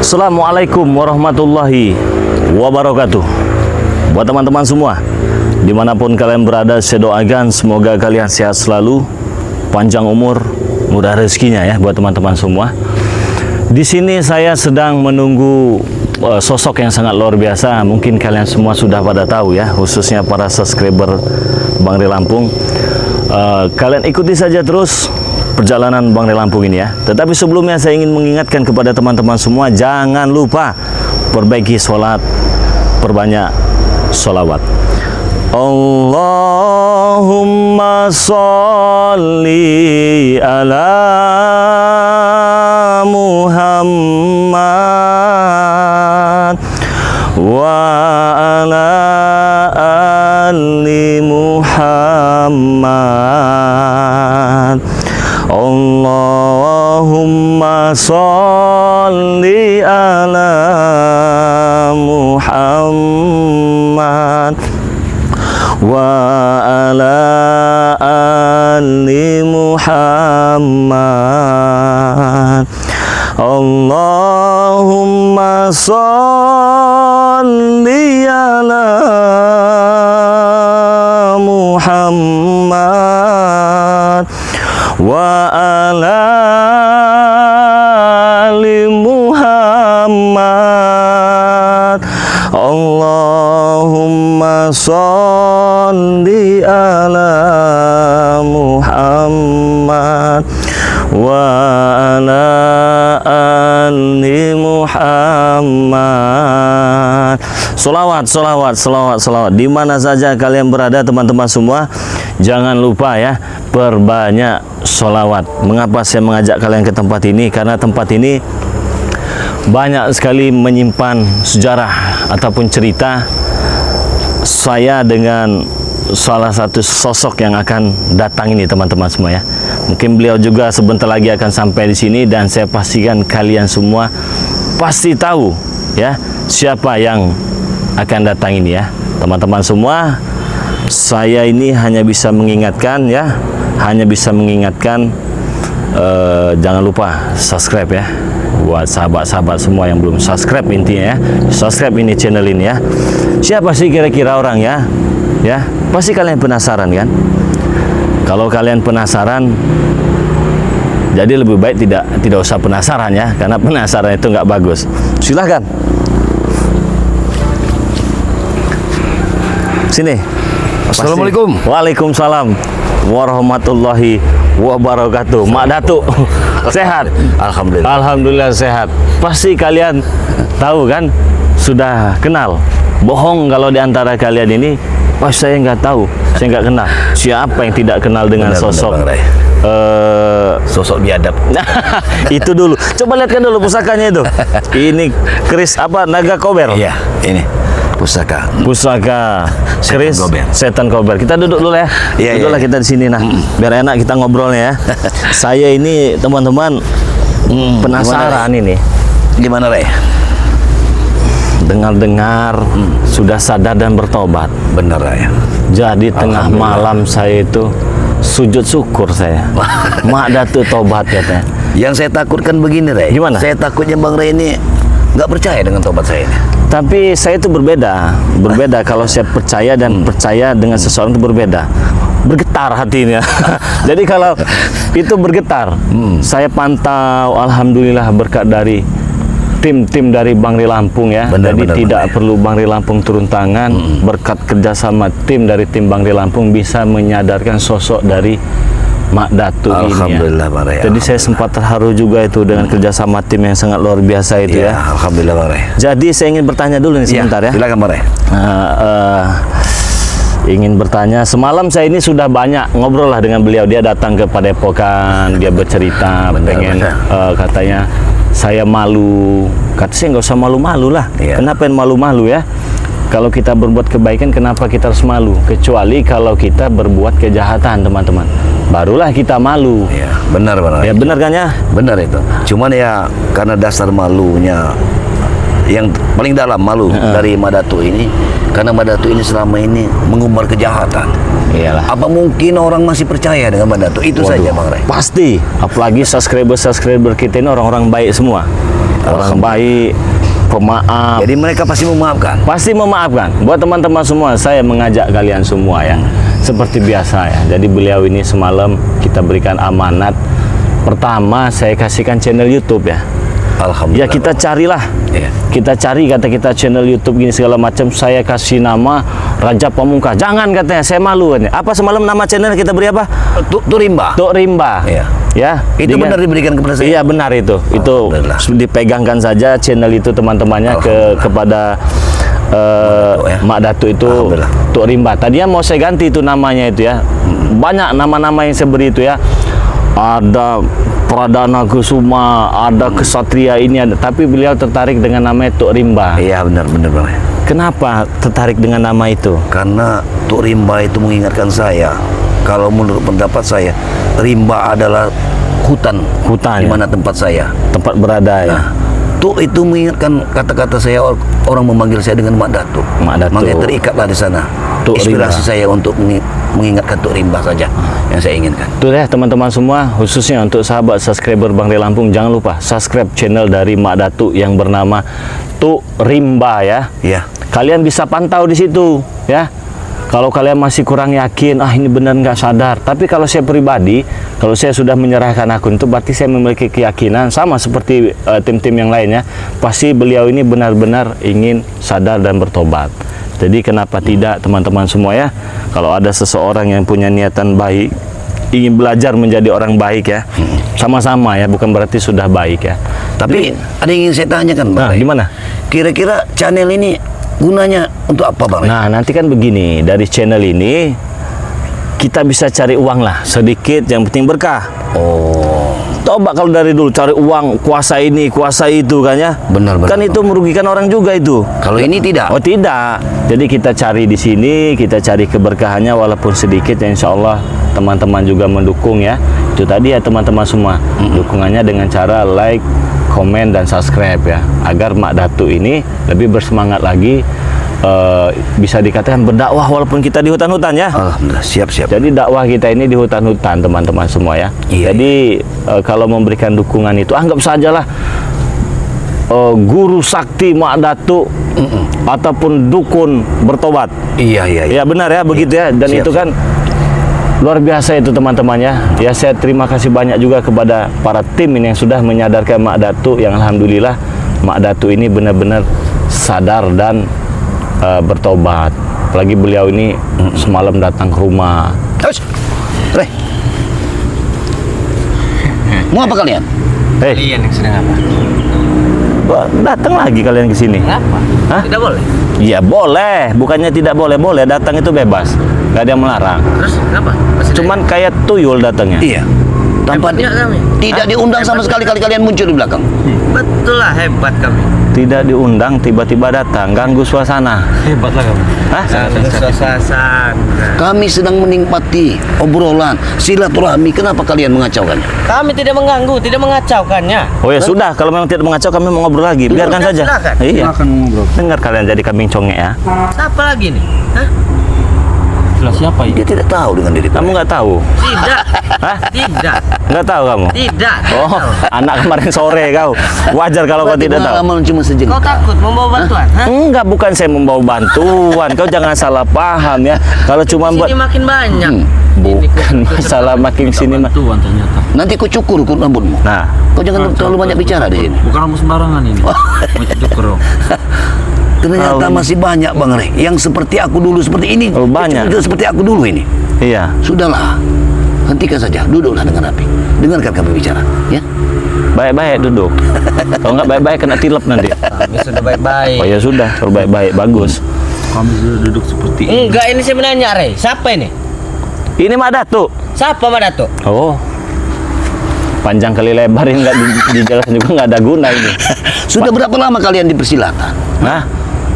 Assalamualaikum warahmatullahi wabarakatuh. Buat teman-teman semua, dimanapun kalian berada, saya doakan semoga kalian sehat selalu, panjang umur, murah rezekinya ya buat teman-teman semua. Di sini saya sedang menunggu sosok yang sangat luar biasa. Mungkin kalian semua sudah pada tahu ya, khususnya para subscriber Bang Ray Lampung. Kalian ikuti saja terus perjalanan Bang Ray Lampung ini ya. Tetapi sebelumnya saya ingin mengingatkan kepada teman-teman semua, jangan lupa perbaiki sholat, perbanyak sholawat. Allahumma sholli ala Muhammad wa ala ali Muhammad. Allahumma sholli ala Muhammad wa ala ali Muhammad. Allahumma sholli ala Muhammad wa ala ali Muhammad. Allahumma sholli ala Muhammad wa ala ali Muhammad. Salawat, salawat, salawat, salawat. Di mana saja kalian berada teman-teman semua, jangan lupa ya, perbanyak sholawat. Mengapa saya mengajak kalian ke tempat ini? Karena tempat ini banyak sekali menyimpan sejarah ataupun cerita saya dengan salah satu sosok yang akan datang ini teman-teman semua ya. Mungkin beliau juga sebentar lagi akan sampai di sini, dan saya pastikan kalian semua pasti tahu ya siapa yang akan datang ini ya. Teman-teman semua, saya ini hanya bisa mengingatkan ya, jangan lupa subscribe ya. Buat sahabat-sahabat semua yang belum subscribe, intinya ya, subscribe ini channel ini ya. Siapa sih kira-kira orang ya? Ya, pasti kalian penasaran kan? Kalau kalian penasaran, jadi lebih baik tidak usah penasaran ya, karena penasaran itu nggak bagus. Silahkan. Sini. Assalamualaikum. Waalaikumsalam warahmatullahi wabarakatuh. Mak Datuk sehat? Alhamdulillah. Alhamdulillah sehat. Pasti kalian tahu kan, sudah kenal. Bohong kalau di antara kalian ini, wah saya nggak tahu, saya nggak kenal. Siapa yang tidak kenal dengan sosok sosok biadab? Itu dulu. Coba lihatkan dulu pusakanya itu. Ini keris apa, naga kober? Iya, ini pusaka keris setan kober. Kita duduk dulu ya. Iya, Duduklah kita di sini nah. Biar enak kita ngobrolnya ya. Saya ini teman-teman penasaran ini. Gimana Ray? Dengar-dengar sudah sadar dan bertobat. Bener Ray. Jadi tengah malam saya itu sujud syukur saya. Mak Datuk tobat katanya. Yang saya takutkan begini Ray. Gimana? Saya takutnya Bang Ray ini nggak percaya dengan tobat saya ini. Tapi saya itu berbeda kalau saya percaya dan percaya dengan seseorang itu berbeda. Bergetar hatinya. Jadi kalau itu bergetar, saya pantau, alhamdulillah berkat dari tim dari Bang Ray Lampung ya. Jadi tidak perlu Bang Ray Lampung turun tangan, berkat kerjasama tim dari tim Bang Ray Lampung bisa menyadarkan sosok dari Mak Datuk ini ya. Alhamdulillah Bang Ray. Jadi saya sempat terharu juga itu dengan kerjasama tim yang sangat luar biasa itu ya. Alhamdulillah Bang Ray. Jadi saya ingin bertanya dulu nih sebentar ya. Silakan Bang Ray. Ingin bertanya, semalam saya ini sudah banyak ngobrol lah dengan beliau. Dia datang ke Padepokan, dia bercerita katanya saya malu. Kata saya nggak usah malu-malu lah. Kenapa yang malu-malu ya? Kalau kita berbuat kebaikan, kenapa kita harus malu? Kecuali kalau kita berbuat kejahatan, teman-teman. Barulah kita malu. Iya, benar. Ya benar kan ya? Benar itu. Cuman ya karena dasar malunya yang paling dalam malu dari Mak Datuk ini, karena Mak Datuk ini selama ini mengumbar kejahatan. Iyalah. Apa mungkin orang masih percaya dengan Mak Datuk? Itu saja Bang Ray. Pasti. Apalagi subscriber kita ini orang-orang baik semua. orang baik, pemaaf. Jadi mereka pasti memaafkan. Pasti memaafkan. Buat teman-teman semua, saya mengajak kalian semua ya, seperti biasa ya. Jadi beliau ini semalam kita berikan amanat. Pertama, saya kasihkan channel YouTube ya. Alhamdulillah. Ya kita carilah. Iya. Kita cari, kata kita channel YouTube gini segala macam. Saya kasih nama Raja Pamungkas. Jangan, katanya, saya malu katanya. Apa semalam nama channel kita beri apa? Turimba. Tok Rimba. Iya. Ya. Itu benar diberikan kepada saya. Iya benar itu. Itu Alhamdulillah. dipegangkan saja channel itu teman-temannya kepada ya. Mak Datuk itu Alhamdulillah. Tok Rimba. Tadinya mau saya ganti itu namanya itu ya. Banyak nama-nama yang saya beri itu ya. Ada Pradana Kusuma, ada Kesatria ini ada. Tapi beliau tertarik dengan namanya Tok Rimba. Iya benar-benar Bang. Kenapa tertarik dengan nama itu? Karena Tok Rimba itu mengingatkan saya, kalau menurut pendapat saya, rimba adalah hutan. Hutan, di ya? mana tempat saya. Tempat berada ya. Nah, Tok itu mengingatkan kata-kata saya, orang memanggil saya dengan Mak Datuk. Mak Datuk. Makanya terikatlah di sana. Tok Inspirasi Rimba. saya untuk mengingatkan Tok Rimba saja yang saya inginkan. Itu ya teman-teman semua, khususnya untuk sahabat subscriber Bang Ray Lampung, jangan lupa subscribe channel dari Mak Datuk yang bernama Tok Rimba ya. Iya. Kalian bisa pantau di situ ya. Kalau kalian masih kurang yakin, ini benar nggak sadar. Tapi kalau saya pribadi, kalau saya sudah menyerahkan akun itu, berarti saya memiliki keyakinan sama seperti tim-tim yang lainnya. Pasti beliau ini benar-benar ingin sadar dan bertobat. Jadi kenapa tidak teman-teman semua ya? Kalau ada seseorang yang punya niatan baik, ingin belajar menjadi orang baik ya, sama-sama ya, bukan berarti sudah baik ya. Tapi ada yang ingin saya tanyakan, Bang. Nah, Ray. gimana? Kira-kira channel ini gunanya untuk apa, Bang Ray? Nah, nanti kan begini, dari channel ini kita bisa cari uang lah, sedikit, yang penting berkah. Oh, Coba kalau dari dulu cari uang, kuasa ini, kuasa itu kan ya. Benar, Kan itu merugikan orang juga itu. kalau ini tidak. Oh tidak. Jadi kita cari di sini, kita cari keberkahannya walaupun sedikit ya, insya Allah teman-teman juga mendukung ya. Itu tadi ya teman-teman semua. Dukungannya dengan cara like, komen, dan subscribe ya. Agar Mak Datuk ini lebih bersemangat lagi, bisa dikatakan berdakwah walaupun kita di hutan-hutan ya. Alhamdulillah, siap-siap. Jadi dakwah kita ini di hutan-hutan teman-teman semua ya. Iya, Jadi kalau memberikan dukungan itu anggap sajalah guru sakti Mak Datuk ataupun dukun bertobat. Iya. Ya benar ya begitu ya. Dan Siap, itu kan luar biasa itu teman-teman ya. Ya saya terima kasih banyak juga kepada para tim ini yang sudah menyadarkan Mak Datuk, yang alhamdulillah Mak Datuk ini benar-benar sadar dan bertobat. Apalagi beliau ini semalam datang ke rumah. Terus, Ray. Mau apa kalian? Kalian yang sedang apa? Datang lagi kalian ke sini. Kenapa? Hah? Tidak boleh. Iya boleh, bukannya tidak boleh, boleh. Datang itu bebas, nggak ada yang melarang. Terus kenapa? Masih Cuman kayak tuyul datangnya. Iya. Tanpa hebat kami. tidak diundang sama sekali, kalian muncul di belakang. Betul lah, hebat kami. Tidak diundang, tiba-tiba datang, ganggu suasana. Hebat lah kami. Hah? Suasana. Kami sedang menikmati obrolan silaturahmi. Kenapa kalian mengacaukan? Kami tidak mengganggu, tidak mengacaukannya. Oh ya sudah, kalau memang tidak mengacau kami mau ngobrol lagi, biarkan Sudah, saja. silakan. Iya. Silakan ngobrol. Dengar kalian jadi kambing congek ya. Siapa lagi nih? Hah? Siapa ini? Dia tidak tahu dengan diri Kamu nggak tahu? Tidak. Hah? Tidak. Nggak tahu kamu? Tidak. Oh, anak kemarin sore kau. Wajar kalau kau tidak tahu. Pengalaman cuma Kau sejenak. takut membawa bantuan? Hah? Enggak, bukan saya membawa bantuan. Kau jangan salah paham ya. Kalau cuma buat Sini makin banyak. bukan masalah makin sini mah. Bantuan ternyata. Nanti kau cukur rambutmu. Nah, Kau jangan terlalu banyak bicara di sini. Bukan kamu sembarangan ini. Macam cukur dong. Ternyata masih banyak Bang Ray yang seperti aku dulu seperti ini. Oh, banyak. Juga seperti aku dulu ini. iya. Sudahlah. Hentikan saja. Duduklah dengan rapi. Dengarkan kami bicara, ya. Baik-baik duduk. Kalau nggak baik-baik kena tilep nanti. Kami sudah baik-baik. Oh ya sudah, kalau baik-baik bagus. Kami sudah duduk seperti ini. Enggak, ini saya menanya, Rey. Siapa ini? Ini Mak Datuk. Siapa Mak Datuk? Oh. Panjang kali lebar ini nggak dijelaskan juga, nggak ada guna ini. Sudah berapa lama kalian dipersilahkan? Nah,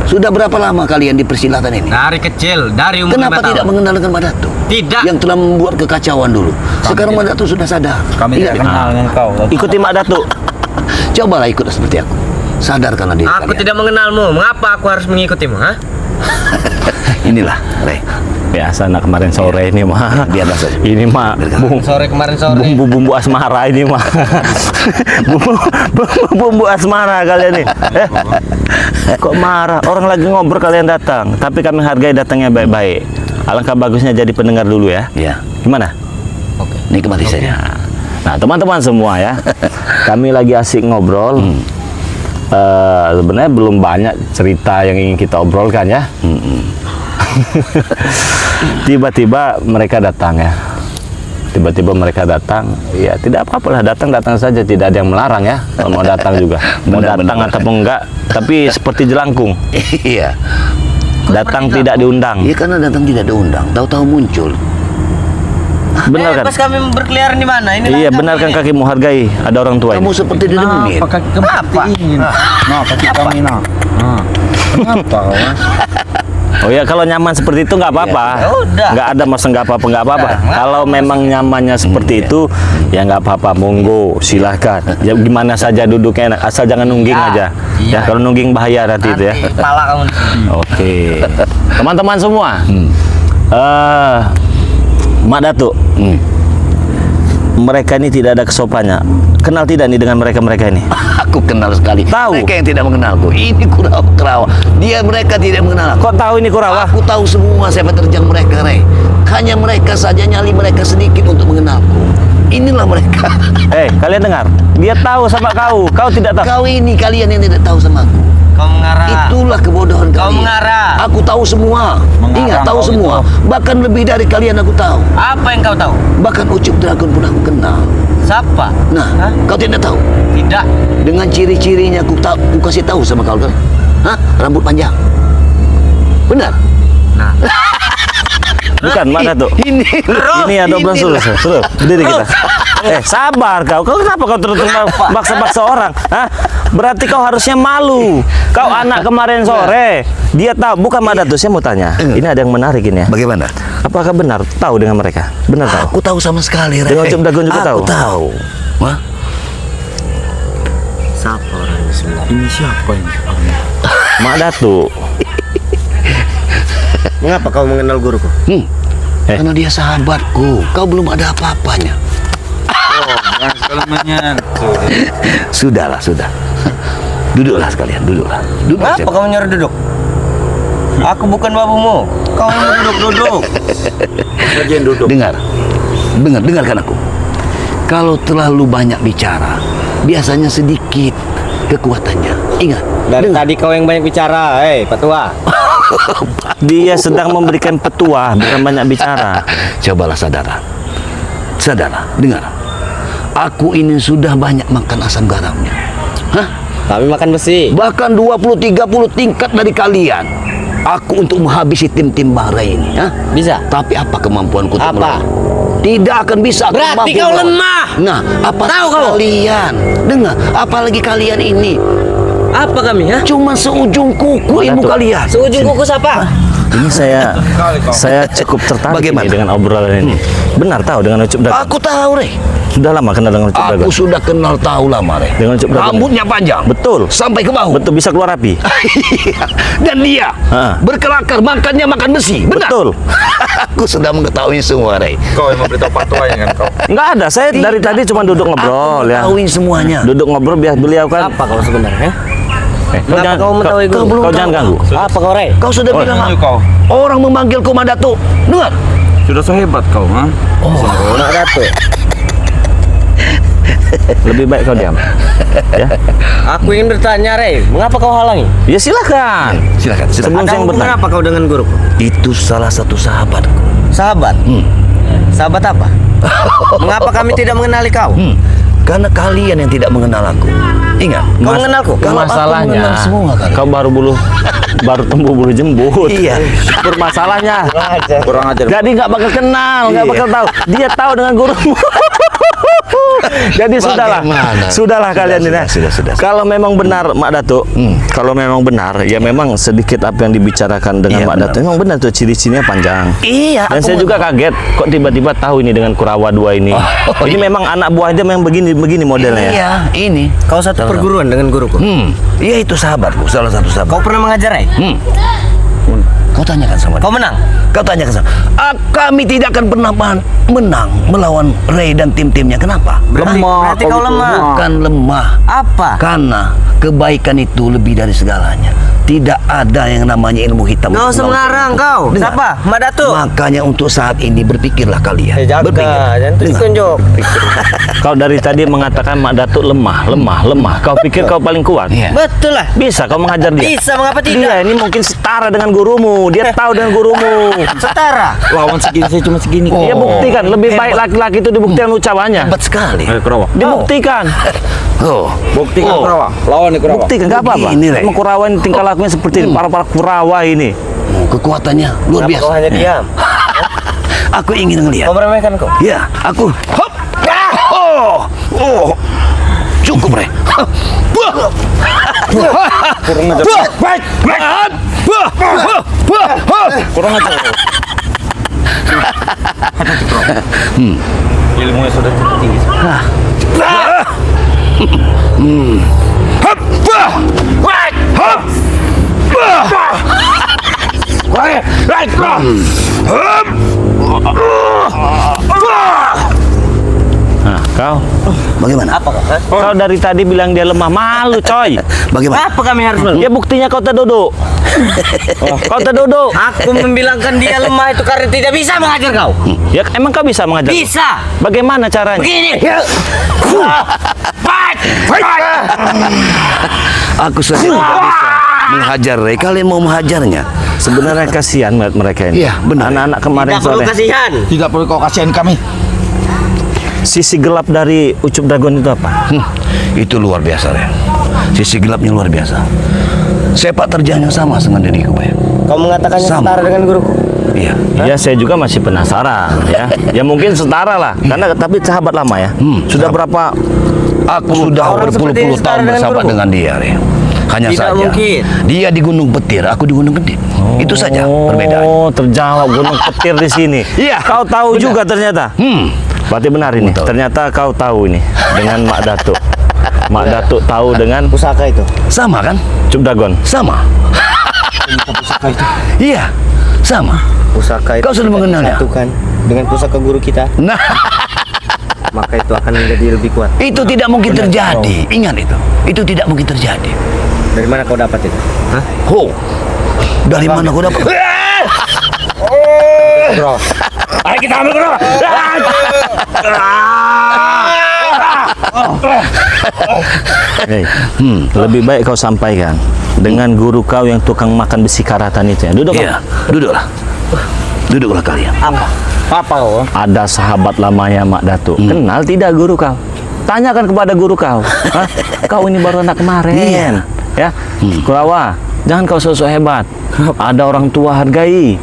Sudah berapa lama kalian dipersilahkan ini? Dari kecil, dari umur Kenapa 5 tidak tahun. mengenal dengan Mak Datuk? Tidak. Yang telah membuat kekacauan dulu. Sekarang Mak Datuk sudah sadar. Kami Iya, tidak kenal dengan kau. ikuti Mak Datuk. Cobalah ikut seperti aku. Sadarkanlah diri Aku kalian. tidak mengenalmu. Mengapa aku harus mengikutimu, ha? Inilah, Rey. Biasa anak kemarin sore ini mah. Biarlah saja. Ini mah Sore kemarin sore. bumbu asmara ini mah. bumbu asmara kalian nih. Kok marah? Orang lagi ngobrol kalian datang, tapi kami hargai datangnya baik-baik. Alangkah bagusnya jadi pendengar dulu ya. Ya. Gimana? Oke. Nikmati saja. Nah, teman-teman semua ya. Kami lagi asik ngobrol. Sebenarnya belum banyak cerita yang ingin kita obrolkan ya. Tiba-tiba mereka datang ya. Tiba-tiba mereka datang, ya tidak apa-apa lah, datang saja, tidak ada yang melarang ya. Kalau mau datang juga, mau datang ataupun enggak, tapi seperti jelangkung, Iya. datang tidak diundang. Iya, karena datang tidak diundang, tahu-tahu muncul. Benar kan? Pas kami berkeliaran di mana? Ini Iya, langkah benar kan ini. kakimu hargai, ada orang tua Kamu ini. seperti didengin. Kenapa kaki kamu Apa? ingin? Nah, kaki kami nah. Kenapa kau? Oh ya, kalau nyaman seperti itu nggak apa-apa, Ya udah. nggak ada masa nggak apa-apa. Kalau memang nyamannya seperti itu, ya nggak apa-apa, monggo, silahkan. Ya gimana saja duduknya, asal jangan nungging Ya, aja. iya. Ya kalau nungging bahaya nanti itu ya. Nanti pala kamu di sini. Oke, teman-teman semua, Mak Datuk, mereka ini tidak ada kesopannya. Kenal tidak nih dengan mereka ini? Aku kenal sekali. Tahu. Mereka yang tidak mengenalku. Ini Kurawa. Mereka tidak mengenal aku. Kok tahu ini Kurawa? Aku tahu semua siapa terjang mereka, Rey. Hanya mereka saja, nyali mereka sedikit untuk mengenalku. Inilah mereka. Kalian dengar? Dia tahu sama kau tidak tahu. Kau ini, kalian yang tidak tahu sama aku. Kau mengarah. Itulah kebodohan Kau kalian. mengarah. Aku tahu semua. Mengarang Ingat, tahu kau semua. Bahkan lebih dari kalian aku tahu. Apa yang kau tahu? Bahkan Ucup Dragon pun aku kenal. Siapa? Nah, Hah? kau tidak tahu. Tidak. Dengan ciri-cirinya aku kasih tahu sama kau kan? Hah? Rambut panjang. Benar? Nah. Bukan, Mak Datuk. Ini ada obrolan suruh berdiri kita. Sabar kau kenapa kau terus baksa-baksa orang? Hah? Berarti kau harusnya malu. Kau anak kemarin sore, dia tahu. Bukan Mak Datuk, saya mau tanya. Ini ada yang menarik ini ya. Bagaimana? Apakah benar tahu dengan mereka? Benar tahu? Aku tahu sama sekali, Rey. Dengan Ucup Dragon juga tahu? Aku tahu. Wah, Siapa orang ini sebenarnya? Ini siapa ini? Mak Datuk. Mengapa kau mengenal guruku? karena dia sahabatku. Kau belum ada apa-apanya. Jangan sekali menyentuh. Sudahlah, sudah. Duduklah sekalian, duduklah. Duduk Kenapa saja. kau menyuruh duduk? Aku bukan babumu. Kau mau duduk. Saja yang duduk. Dengarkan aku. Kalau terlalu banyak bicara, biasanya sedikit kekuatannya. Ingat. Dari dengar. tadi kau yang banyak bicara, Patua. Dia sedang memberikan petua, bukan banyak bicara. Cobalah sadarlah. Dengar. Aku ini sudah banyak makan asam garamnya. Hah? Kami makan besi. Bahkan 20-30 tingkat dari kalian. Aku untuk menghabisi tim-tim Bahrain ini. Hah? Bisa. Tapi apa kemampuanku untuk Apa? melawan? Tidak akan bisa. aku Berarti mampu kau melawan. lemah. Nah, apa Tahu kau? kalian? Dengar, apalagi kalian ini Apa kami, ha? cuma seujung kuku ilmu Datuk. kalian. Seujung kuku siapa? Ini saya cukup tertarik Bagaimana? ini dengan obrolan ini. Benar tahu dengan Ucup Dragon? Aku tahu, Rey. Sudah lama kenal dengan Ucup Dragon? Aku sudah kenal tahu lama, Rey. Dengan Ucup Dragon? Rambutnya panjang. Betul. Sampai ke bahu. Betul, bisa keluar api. Dan dia Ha. berkelakar, makannya makan besi. Benar? Betul. Aku sudah mengetahui semua, Rey. Kau yang memberitahu patuanya kan kau. Enggak ada, saya dari tadi cuma duduk ngobrol Aku ya. mengetahui semuanya. Duduk ngobrol biar beliau kan. Apa kau sebenarnya? Kau Kenapa kau mengetahui kau, guru? kau jangan ganggu. Apa kau, Rey? Kau sudah Oh, bilang tunjuk kau. orang memanggil Komadato. Dengar. Sudah sehebat kau, ha? Nak Datuk. Lebih baik kau diam. Ya. Aku ingin bertanya, Rey. Mengapa kau halangi? Ya silakan. Silakan. Sebelum Ada saya hubungan bertanya. apa kau dengan guruku? Itu salah satu sahabatku. Sahabat. Sahabat apa? Mengapa kami tidak mengenali kau? Karena kalian yang tidak mengenal aku. Ingat. Kau mengenalku? Kalau aku Masalahnya mengenal semua kalian. kau baru tumbuh bulu jembut. Iya. Bermasalahnya. Kurang ajar. Jadi nggak bakal kenal, nggak Iya. bakal tahu. Dia tahu dengan gurumu. Jadi Bagaimana? sudahlah kalian ini. Sudah. Kalau memang benar Mak Datuk, kalau memang benar, ya memang sedikit apa yang dibicarakan dengan Iya, Mak benar. Datuk. Memang benar tuh ciri-cirinya panjang. Iya. Dan aku saya juga mengenal. kaget kok tiba-tiba tahu ini dengan Kurawa 2 ini. Oh, Ini iya. memang anak buahnya memang begini modelnya ya. Iya, ini. Kau satu perguruan dengan guruku. Iya, itu sahabatku, salah satu sahabat. Kau pernah mengajar, Rey? Kau tanyakan sama dia. Kau menang. Kau tanyakan sama. Kami tidak akan pernah menang melawan Ray dan tim-timnya. Kenapa? Berarti kau lemah. Bukan lemah. Apa? Karena kebaikan itu lebih dari segalanya. Tidak ada yang namanya ilmu hitam. Kau untuk melawan semengarang itu. kau. Dengar. Siapa? Mak Datuk. Makanya untuk saat ini berpikirlah kalian. Jaga, jangan Dengar. tunjuk. Kau dari tadi mengatakan Mak Datuk lemah. Kau pikir kau paling kuat? Iya. Betul lah. Bisa kau mengajar dia? Bisa, mengapa tidak? Dia ini mungkin setara dengan gurumu. Dia tahu dengan gurumu. Setara. Lawan segini saya cuma segini. Dia buktikan lebih baik laki-laki itu dibuktikan ucapannya. Hebat sekali. Dibuktikan. Oh. Buktikan Kurawa. Lawan nih Kurawa. Buktikan enggak apa-apa. Begini, Rek. Emang Kurawa ini tingkah lakunya seperti ini, para Kurawa ini. Kekuatannya luar Kenapa kau biasa. hanya diam? Aku ingin ngelihat. Kau meremehkan kau. Ya, aku. Hop. Oh. Cukup, Ray. Kurang ajar. Kurang ajar. Ilmunya sudah cukup tinggi. Nah, kau Bagaimana? Apa kau? Hah? kau dari tadi bilang dia lemah, malu coy. Bagaimana? Apa kami harus Ya buktinya kau terduduk. Kau terduduk. Aku membilangkan dia lemah itu karena tidak bisa mengajar kau. Ya emang kau bisa mengajar? Bisa. Bagaimana caranya? Begini. Aku sudah tidak bisa menghajar Ray. Kalian mau menghajarnya? Sebenarnya kasihan melihat mereka ini. Iya, benar. Anak-anak kemarin Tidak perlu sore. kasihan. Tidak perlu kau kasihan kami. Sisi gelap dari Ucup Dagon itu apa? Itu luar biasa, Ray. Sisi gelapnya luar biasa. Sepak terjangnya sama dengan diriku, Bay. Kau mengatakannya Sama. setara dengan guruku. Iya. Ya saya juga masih penasaran ya. Ya mungkin setara lah. Karena tapi sahabat lama ya. Sudah sahabat. berapa? Aku sudah Orang seperti berpuluh-puluh ini tahun setara dengan bersahabat guruku? dengan dia, Ray. Hanya Tidak saja mungkin. dia di Gunung Petir, aku di Gunung Gede. Itu saja perbedaan. Oh, terjawab Gunung Petir di sini. Iya. Kau tahu juga ternyata. Berarti benar ini. Betul. Ternyata kau tahu ini dengan Mak Datuk. Mak Datuk tahu dengan Pusaka itu. Sama kan? Ucup Dagon. Sama. Iya, sama. Pusaka itu. Kau sudah mengenalnya? Satukan dengan pusaka guru kita, Nah, maka itu akan menjadi lebih kuat. itu tidak mungkin terjadi. Ingat itu. Itu tidak mungkin terjadi. Dari mana kau dapat itu? Hah? Oh, dari mana kau dapat? Ayo kita ambil Kurawa. Hei, lebih baik kau sampaikan dengan guru kau yang tukang makan besi karatan itu ya. Duduk. Iya, duduklah. Duduklah kalian. Apa kau? Ada sahabat lamanya Mak Datuk. Kenal tidak guru kau? Tanyakan kepada guru kau. Hah? Kau ini baru anak kemarin. Iya. Ya, Kurawa, jangan kau sosok hebat. Ada orang tua hargai.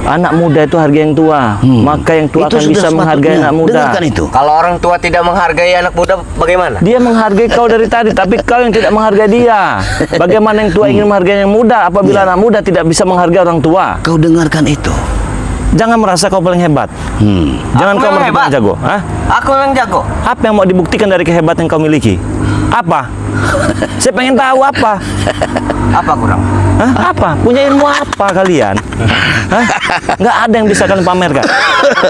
Anak muda itu hargai yang tua. Maka yang tua Itu akan sudah bisa menghargai sepatutnya. anak muda. Dengarkan itu. Kalau orang tua tidak menghargai anak muda, bagaimana? Dia menghargai kau dari tadi, tapi kau yang tidak menghargai dia. Bagaimana yang tua ingin menghargai yang muda apabila anak muda tidak bisa menghargai orang tua? Kau dengarkan itu. Jangan merasa kau paling hebat. Jangan Aku kau memang merasa paling hebat. jago. Hah? Aku memang jago. Apa yang mau dibuktikan dari kehebatan yang kau miliki? Apa? Saya pengen tahu apa. Apa kurang? Hah? Apa? Punya ilmu apa kalian? Hah? Nggak ada yang bisa kalian pamerkan.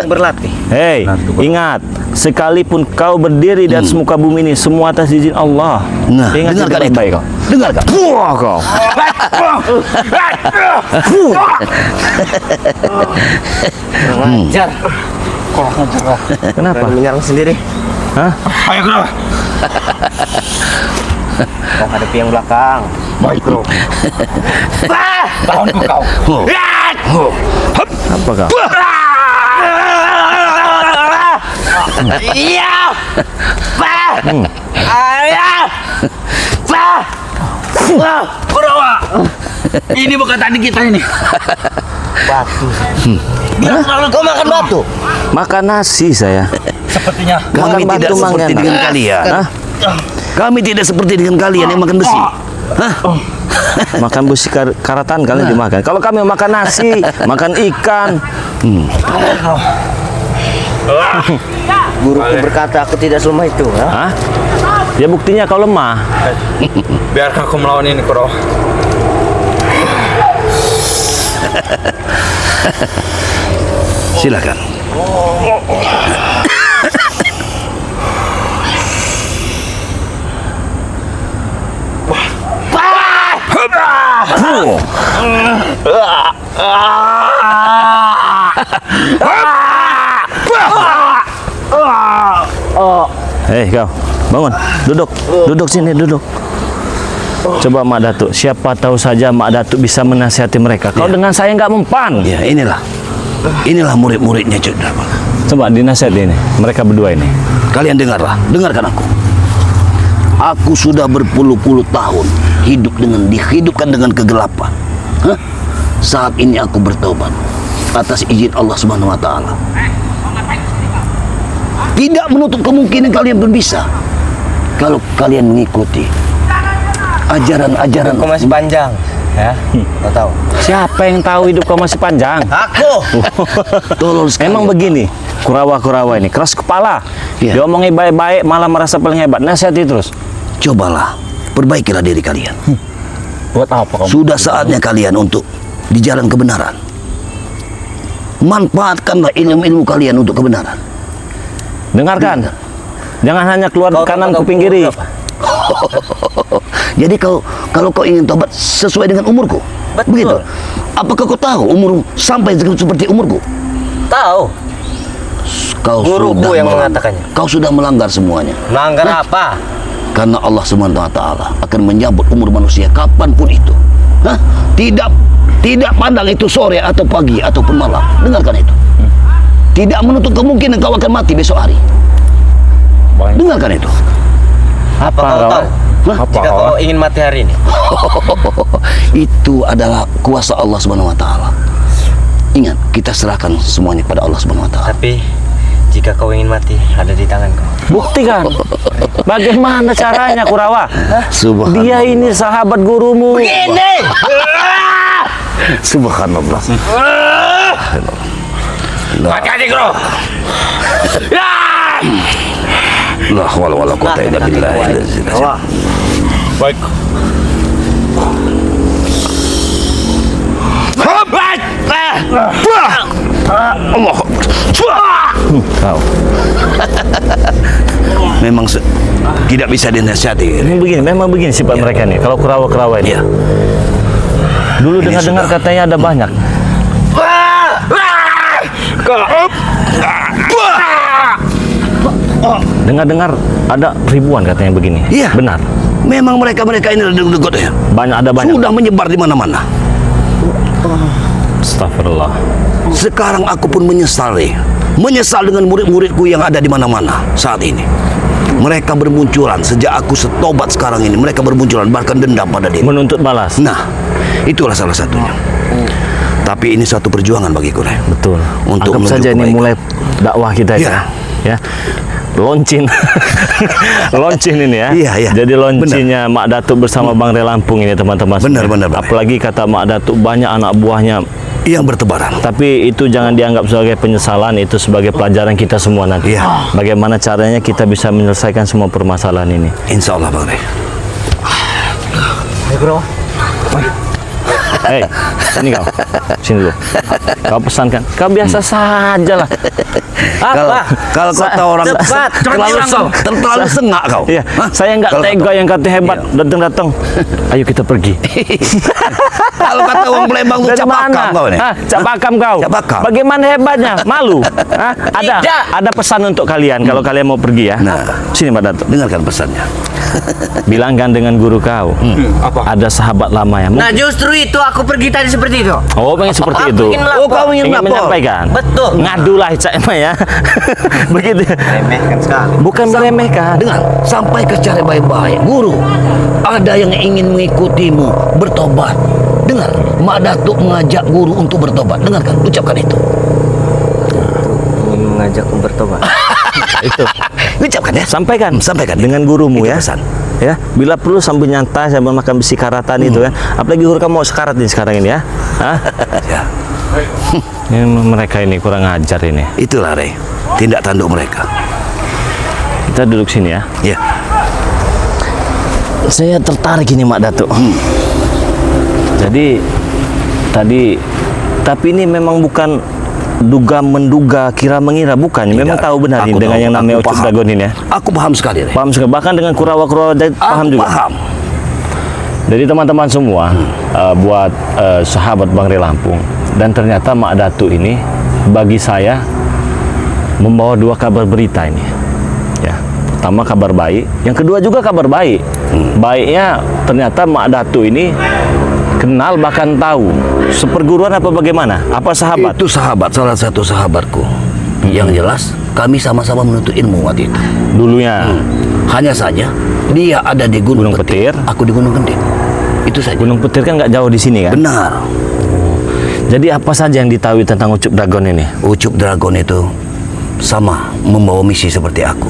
Berlatih. Hei, ingat, sekalipun kau berdiri di atas muka bumi ini, semua atas izin Allah. Nah, Ingat itu dengarkan itu. baik kau. Dengarkan. Wah kau. Ajar. Kenapa? Berani menyerang sendiri. Hah? Ayo Kurawa. Kau hadapi yang belakang. Baik bro. Lawanku kau. Oh. Apa kau? Iya. Ayah. Kurawa. Ini bukan tadi kita ini. Batu. Kau makan batu? Makan nasi saya. Sepertinya. Kami Makan tidak batu seperti manggana. dengan kalian. Hah? Kami tidak seperti dengan kalian yang makan besi. Hah? Makan besi karatan kalian dimakan. Kalau kami makan nasi, makan ikan. Guruku berkata aku tidak selemah itu. Ya? Hah? Ya buktinya kau lemah. Biarkan aku melawan ini Kurawa. Silakan. Hei kau, bangun, duduk sini, duduk. Coba Mak Datuk, siapa tahu saja Mak Datuk bisa menasihati mereka. Kau dengan saya nggak mempan. Ya, inilah murid-muridnya Cik Dharma. Coba dinasihati ini, mereka berdua ini. Kalian dengarkan aku. Aku sudah berpuluh-puluh tahun dihidupkan dengan kegelapan. Hah? Saat ini aku bertobat atas izin Allah Subhanahu wa taala. Tidak menutup kemungkinan kalian pun bisa kalau kalian mengikuti ajaran-ajaran. Kau masih panjang, ya? Kau tahu? Siapa yang tahu hidup kau masih panjang? Aku. Tolong sekali. Emang begini, Kurawa ini keras kepala. Iya. Diomongin baik-baik malah merasa paling hebat. Nasihati terus. Cobalah, perbaikilah diri kalian. Buat apa kamu? Sudah saatnya kalian untuk di jalan kebenaran. Manfaatkanlah ilmu-ilmu kalian untuk kebenaran. Dengarkan. Jangan hanya keluar kanan kuping kiri. Jadi kalau kau ingin tobat sesuai dengan umurku, Betul. begitu. Apakah kau tahu umurmu sampai seperti umurku? Tahu. Kau Guruku sudah yang melanggar. mengatakannya. Kau sudah melanggar semuanya. Melanggar apa? Karena Allah Subhanahu wa taala akan menyambut umur manusia kapanpun itu. Hah? Tidak pandang itu sore atau pagi ataupun malam. Dengarkan itu. Tidak menutup kemungkinan kau akan mati besok hari. Dengarkan itu. Apa kau kau? tahu? Hah? Jika kau ingin mati hari ini, Itu adalah kuasa Allah Subhanahu wa taala. Ingat, kita serahkan semuanya kepada Allah Subhanahu wa taala. tapi jika kau ingin mati, ada di tangan kau. Buktikan. Bagaimana caranya Kurawa? Subhanallah. Dia ini sahabat gurumu. Subhanallah. Makasih, Bro. La haula wala quwata illa billah. Baik. Allah. Kau. Memang tidak bisa dinasihati. Memang begini sifat mereka nih. Kalau Kurawa ini. Ya. Dulu Ini dengar-dengar sudah. katanya ada banyak. Dengar-dengar ada ribuan katanya begini. Iya. Benar. Memang mereka ini degot ya. Ada banyak. Sudah menyebar di mana-mana. Astagfirullah. Sekarang aku pun menyesal dengan murid-muridku yang ada di mana-mana saat ini. Mereka bermunculan sejak aku setobat sekarang ini. Mereka bermunculan bahkan dendam pada diri. Menuntut balas. Nah, itulah salah satunya. Tapi ini suatu perjuangan bagiku, Ray. Betul. Untuk Anggap menuju saja ini kebaikan. mulai dakwah kita Iya. ya. Loncin. Loncin ini ya. Iya, iya. Jadi loncinnya Mak Datuk bersama Bang Ray Lampung ini teman-teman. Benar, semua. benar, Bang. Apalagi kata Mak Datuk banyak anak buahnya. Yang bertebaran. Tapi itu jangan dianggap sebagai penyesalan, itu sebagai pelajaran kita semua nanti. Iya. Bagaimana caranya kita bisa menyelesaikan semua permasalahan ini. Insya Allah, Bang Ray. Ayo, Bro. Hei, sini kau. Sini dulu. Kau pesankan. Kau biasa saja lah. Kalau kata orang cepat, terlalu sengak kau. Iya, Hah? saya nggak Kalau tega yang kata hebat datang-datang. Ayo kita pergi. Kalau kata orang Palembang tuh Dari capakam mana? kau nih. Hah, capakam kau. Capakam. Bagaimana hebatnya? Malu? Hah? Ada pesan untuk kalian kalau kalian mau pergi ya. Nah. Sini Mbak Datuk. Dengarkan pesannya. Bilangkan dengan guru kau. Ada sahabat lama ya. Nah, justru itu aku pergi tadi seperti itu. Oh, pengen seperti Aku itu. ingin melapor. Oh, kau ingin melapor? menyampaikan. Betul. Ngadulah Cak Emma ya. Begitu. Remehkan sekali. Bukan meremehkan. Dengar, sampai ke cara baik-baik. Guru, ada yang ingin mengikutimu bertobat. Dengar, Mak Datuk mengajak guru untuk bertobat. Dengarkan, ucapkan itu. Ingin mengajakku bertobat. Itu. Ucapkan ya. Sampaikan. Sampaikan dengan gurumu Itu ya. pesan. Ya, bila perlu sambil nyantai sambil makan besi karatan itu ya. Apalagi guru kamu mau sekarat nih sekarang ini ya. Hah? Ya. Ini mereka ini kurang ajar ini. Itulah, Ray. Tindak tanduk mereka. Kita duduk sini ya. Ya. Saya tertarik ini Mak Datuk. Jadi tadi Tapi ini memang bukan menduga, kira mengira, bukan. Memang Tidak. tahu benar ini Aku dengan tahu, yang namanya aku Ucup paham. Dragon ini ya. Aku paham sekali, Rey. Paham sekali. Bahkan dengan kurawa-kurawa paham Aku juga. paham. Jadi teman-teman semua, buat sahabat Bang Rey Lampung, dan ternyata Mak Datu ini bagi saya membawa dua kabar berita ini. Ya, pertama kabar baik, yang kedua juga kabar baik. Baiknya ternyata Mak Datu ini kenal bahkan tahu seperguruan apa bagaimana? Apa sahabat? Itu sahabat, salah satu sahabatku. Yang jelas kami sama-sama menuntut ilmu waktu itu. Dulunya Hanya saja dia ada di Gunung, Gunung Petir. aku di Gunung Kendeng. Itu saja. Gunung Petir kan nggak jauh di sini kan? Benar. Jadi apa saja yang diketahui tentang Ucup Dragon ini? Ucup Dragon itu sama membawa misi seperti aku.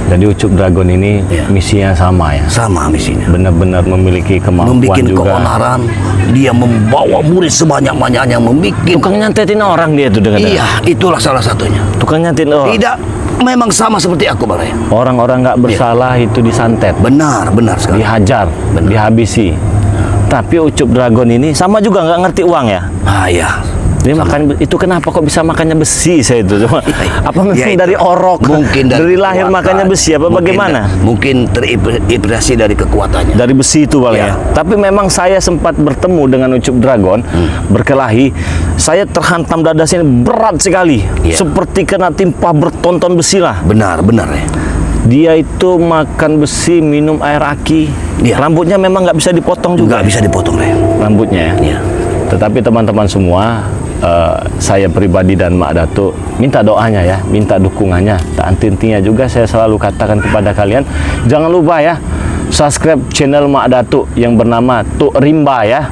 Jadi Ucup Dragon ini Ya. misinya sama ya? Sama misinya. Benar-benar memiliki kemampuan Membikin juga. keonaran, dia membawa murid sebanyak-banyaknya, membikin. Tukang nyantetin orang dia tuh dengan Iya, itulah salah satunya. tukang nyantetin orang. Tidak, memang sama seperti aku, Bang Rey. Orang-orang nggak bersalah itu disantet, Benar, benar sekali. dihajar, dihabisi. Tapi Ucup Dragon ini sama juga nggak ngerti uang ya. Ah, ya. Dia makan itu kenapa kok bisa makannya besi saya itu cuma apa memang Ya, itu. dari orok Mungkin dari lahir kekuatan. makannya besi apa Mungkin bagaimana Mungkin terinspirasi dari kekuatannya. dari besi itu paling Ya. ya. Tapi memang saya sempat bertemu dengan Ucup Dragon berkelahi, saya terhantam dada sini berat sekali, Ya. seperti kena timpa bertonton besi lah. Benar, benar ya. Dia itu makan besi, minum air aki. Ya. Rambutnya memang nggak bisa dipotong juga Nggak bisa dipotong, Rey. rambutnya ya. Ya. Tetapi teman-teman semua, saya pribadi dan Mak Datu minta doanya ya, minta dukungannya. Dan intinya juga saya selalu katakan kepada kalian, jangan lupa ya subscribe channel Mak Datu yang bernama Tuk Rimba ya,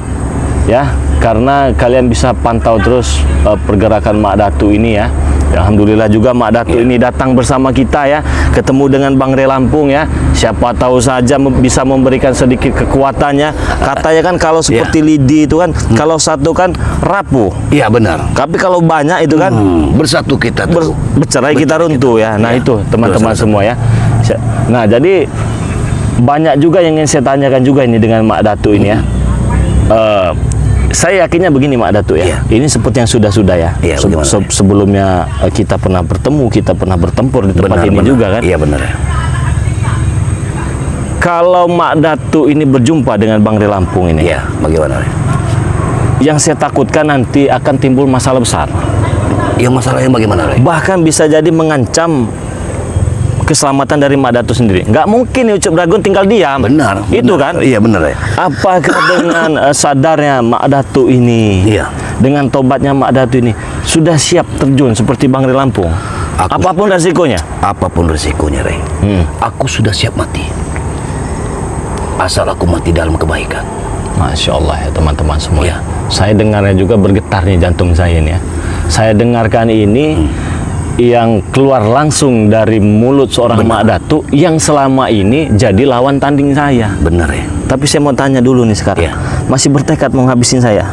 karena kalian bisa pantau terus pergerakan Mak Datu ini ya. Alhamdulillah juga Mak Datu ini datang bersama kita ya, ketemu dengan Bang Rey Lampung ya. Siapa tahu saja bisa memberikan sedikit kekuatannya. Katanya kan kalau seperti lidi itu kan, kalau satu kan rapuh. Iya, benar. Tapi kalau banyak itu kan Bersatu kita tuh. bercerai kita runtuh ya. Nah Ya, itu teman-teman betul, semua ya. Nah jadi banyak juga yang ingin saya tanyakan juga ini dengan Mak Datu ini ya. Saya yakinnya begini Mak Datu ya. Iya. Ini seperti yang sudah-sudah ya. Iya, bagaimana? Sebelumnya kita pernah bertemu, kita pernah bertempur di tempat ini juga kan. Iya, benar ya. Kalau Mak Datu ini berjumpa dengan Bang Rey Lampung ini, Iya, bagaimana, Rey? yang saya takutkan nanti akan timbul masalah besar. Yang masalahnya bagaimana, Rey? Bahkan bisa jadi mengancam keselamatan dari Mak Datu sendiri. Nggak mungkin nih Ucup Dragon tinggal diam. Benar. Itu benar. kan? Iya, benar ya. Apakah dengan sadarnya Mak Datu ini, Iya. dengan tobatnya Mak Datu ini, sudah siap terjun seperti Bang Rey Lampung? Apapun resikonya. Apapun resikonya, Rey. Aku sudah siap mati. Asal aku mati dalam kebaikan. Masya Allah ya teman-teman semua. Iya. Saya dengarnya juga bergetar nih jantung saya ini ya. Saya dengarkan ini yang keluar langsung dari mulut seorang Mak Datu yang selama ini jadi lawan tanding saya. Benar ya. Tapi saya mau tanya dulu nih sekarang. Iya. Masih bertekad mau ngabisin saya?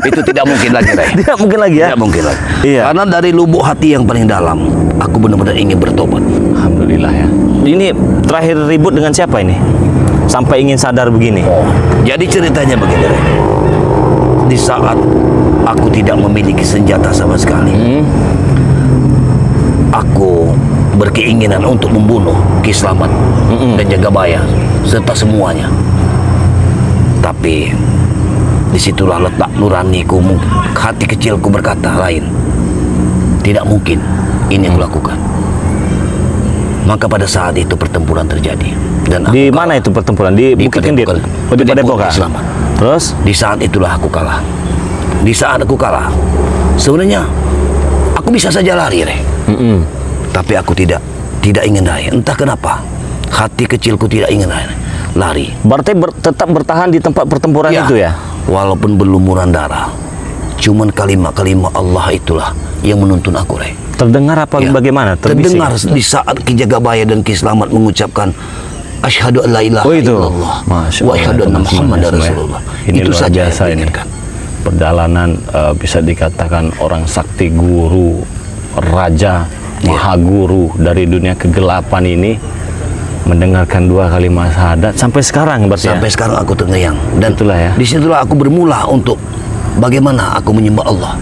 Itu tidak mungkin lagi, Rey. Tidak mungkin lagi ya? Tidak mungkin lagi. Iya. Karena dari lubuk hati yang paling dalam, aku benar-benar ingin bertobat. Alhamdulillah ya. Ini terakhir ribut dengan siapa ini? Sampai ingin sadar begini. Jadi ceritanya begini, Rey. Di saat aku tidak memiliki senjata sama sekali, aku berkeinginan untuk membunuh Ki Slamet dan Jagabaya serta semuanya. Tapi disitulah letak nuraniku, hati kecilku berkata lain. Tidak mungkin ini yang kulakukan. Maka pada saat itu pertempuran terjadi. Dan Di aku mana itu pertempuran? Di Bukit Kendit? Padepokan. Oh, di Padepokan. Ki Slamet. Terus? Di saat itulah aku kalah. Di saat aku kalah, sebenarnya aku bisa saja lari, Rey. Tapi aku tidak ingin lari. Entah kenapa, hati kecilku tidak ingin lari. Berarti tetap bertahan di tempat pertempuran Ya, itu ya? walaupun berlumuran darah, cuman kalimat-kalimat Allah itulah yang menuntun aku, Rey. Terdengar apa Ya. bagaimana? Terbisik? Terdengar di saat Ki Jagabaya dan Ki Slamet mengucapkan asyhadu an la ilaha Oh, itu. illallah Masya wa Allah, asyhadu anna teman-teman Muhammadar semua ya. Rasulullah. Ini Itu luar saja biasa yang ini. kuinginkan. Perjalanan bisa dikatakan orang sakti guru, raja, maha guru dari dunia kegelapan ini mendengarkan 2 kalimat syahadat sampai sekarang berarti Sampai ya? sekarang aku terngiang. Dan Itulah ya. disitulah aku bermula untuk bagaimana aku menyembah Allah.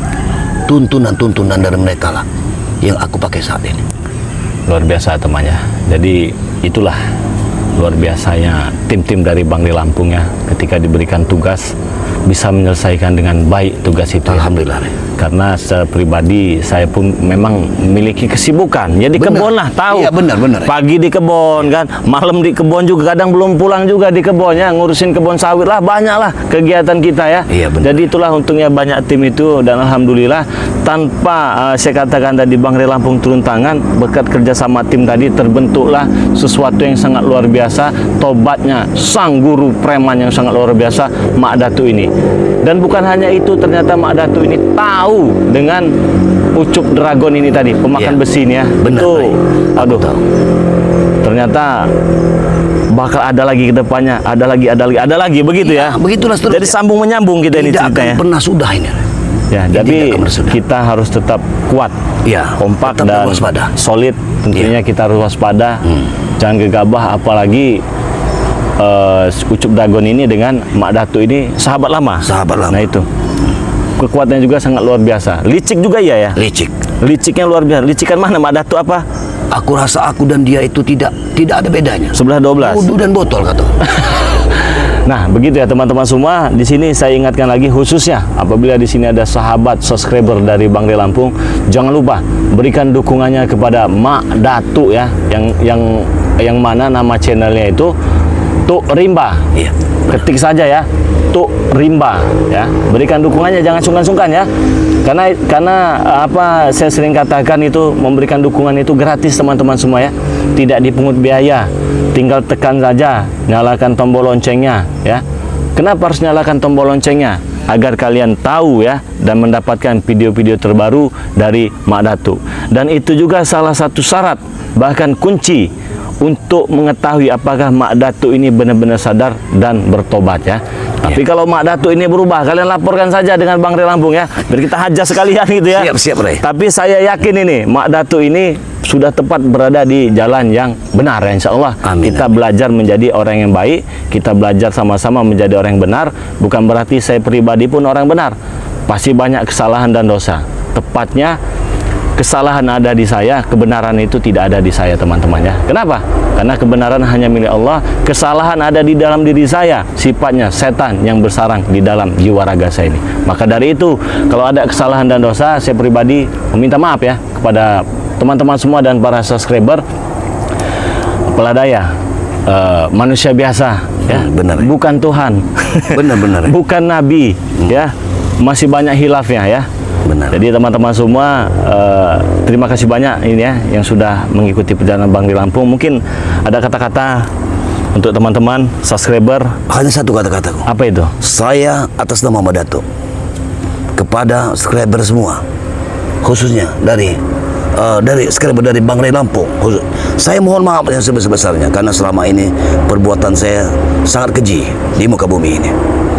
Tuntunan-tuntunan dari mereka lah yang aku pakai saat ini. Luar biasa temannya. Jadi itulah luar biasanya tim-tim dari Bangli Lampung ya, ketika diberikan tugas bisa menyelesaikan dengan baik tugas itu ya. Alhamdulillah. Karena secara pribadi saya pun memang memiliki kesibukan ya di Benar. kebun lah, tahu. Iya, benar. Pagi di kebun kan, malam di kebun juga, kadang belum pulang juga di kebun ya, ngurusin kebun sawit lah, banyak lah kegiatan kita ya. Iya, benar. Jadi itulah untungnya banyak tim itu, dan alhamdulillah tanpa saya katakan tadi Bangli Lampung turun tangan, berkat kerjasama tim tadi terbentuklah sesuatu yang sangat luar biasa, tobatnya sang guru preman yang sangat luar biasa, Mak Datu ini. Dan bukan hanya itu, ternyata Mak Datu ini tahu dengan Ucup Dragon ini tadi, pemakan Iya. besi ini ya. Benar, Itu, Ray. Aku aduh, tahu. ternyata bakal ada lagi ke depannya, ada lagi begitu ya. Begitulah seterusnya. Jadi sambung menyambung kita ini Tidak akan ceritanya. pernah sudah ini. Ya, Tidak jadi akan pernah sudah. kita harus tetap kuat, Ya, kompak tetap dan waspada. solid. Tentunya kita harus waspada, jangan gegabah, apalagi Ucup Dragon ini dengan Mak Datu ini sahabat lama. Sahabat lama. Nah itu kekuatannya juga sangat luar biasa. Licik juga iya ya. Licik. Liciknya luar biasa. Licikan mana Mak Datu apa? Aku rasa aku dan dia itu tidak ada bedanya. Sebelah 12. Wudu dan botol kata. Nah, begitu ya teman-teman semua. Di sini saya ingatkan lagi, khususnya apabila di sini ada sahabat subscriber dari Bangli Lampung, jangan lupa berikan dukungannya kepada Mak Datu ya, yang mana nama channelnya itu Tuk Rimba. Iya. Ketik saja ya, Tuk Rimba ya. Berikan dukungannya, jangan sungkan-sungkan ya. Karena apa saya sering katakan itu, memberikan dukungan itu gratis teman-teman semua ya. Tidak dipungut biaya. Tinggal tekan saja, nyalakan tombol loncengnya ya. Kenapa harus nyalakan tombol loncengnya? Agar kalian tahu ya, dan mendapatkan video-video terbaru dari Mak Datu. Dan itu juga salah satu syarat, bahkan kunci untuk mengetahui apakah Mak Datu ini benar-benar sadar dan bertobat ya. Tapi kalau Mak Datu ini berubah, kalian laporkan saja dengan Bangli Lampung ya, biar kita hajar sekalian gitu ya. Siap, Ray. Tapi saya yakin ini Mak Datu ini sudah tepat berada di jalan yang benar ya, insya Allah. Amin, Kita belajar menjadi orang yang baik, kita belajar sama-sama menjadi orang yang benar. Bukan berarti saya pribadi pun orang benar, pasti banyak kesalahan dan dosa. Tepatnya kesalahan ada di saya, kebenaran itu tidak ada di saya teman-teman ya. Kenapa? Karena kebenaran hanya milik Allah, kesalahan ada di dalam diri saya, sifatnya setan yang bersarang di dalam jiwa raga saya ini. Maka dari itu, kalau ada kesalahan dan dosa, saya pribadi meminta maaf ya kepada teman-teman semua dan para subscriber. Peladaya, manusia biasa ya, benar. bukan Tuhan, Benar. bukan Nabi ya, masih banyak hilafnya ya. Benar. Jadi teman-teman semua, terima kasih banyak ini ya yang sudah mengikuti perjalanan Bangli Lampung. Mungkin ada kata-kata untuk teman-teman subscriber. Hanya satu kata-kataku. Apa itu? Saya atas nama Mak Datu kepada subscriber semua, khususnya dari subscriber dari Bangli Lampung, saya mohon maaf yang sebesar-besarnya karena selama ini perbuatan saya sangat keji di muka bumi ini.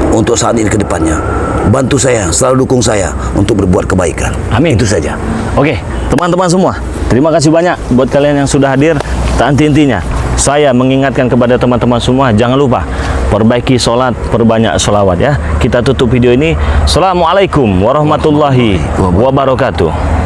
Untuk saat ini ke depannya, bantu saya, selalu dukung saya untuk berbuat kebaikan. Amin. Itu saja. Oke, teman-teman semua, terima kasih banyak buat kalian yang sudah hadir. Dan intinya, saya mengingatkan kepada teman-teman semua, jangan lupa perbaiki sholat, perbanyak sholawat ya. Kita tutup video ini. Assalamualaikum warahmatullahi wabarakatuh.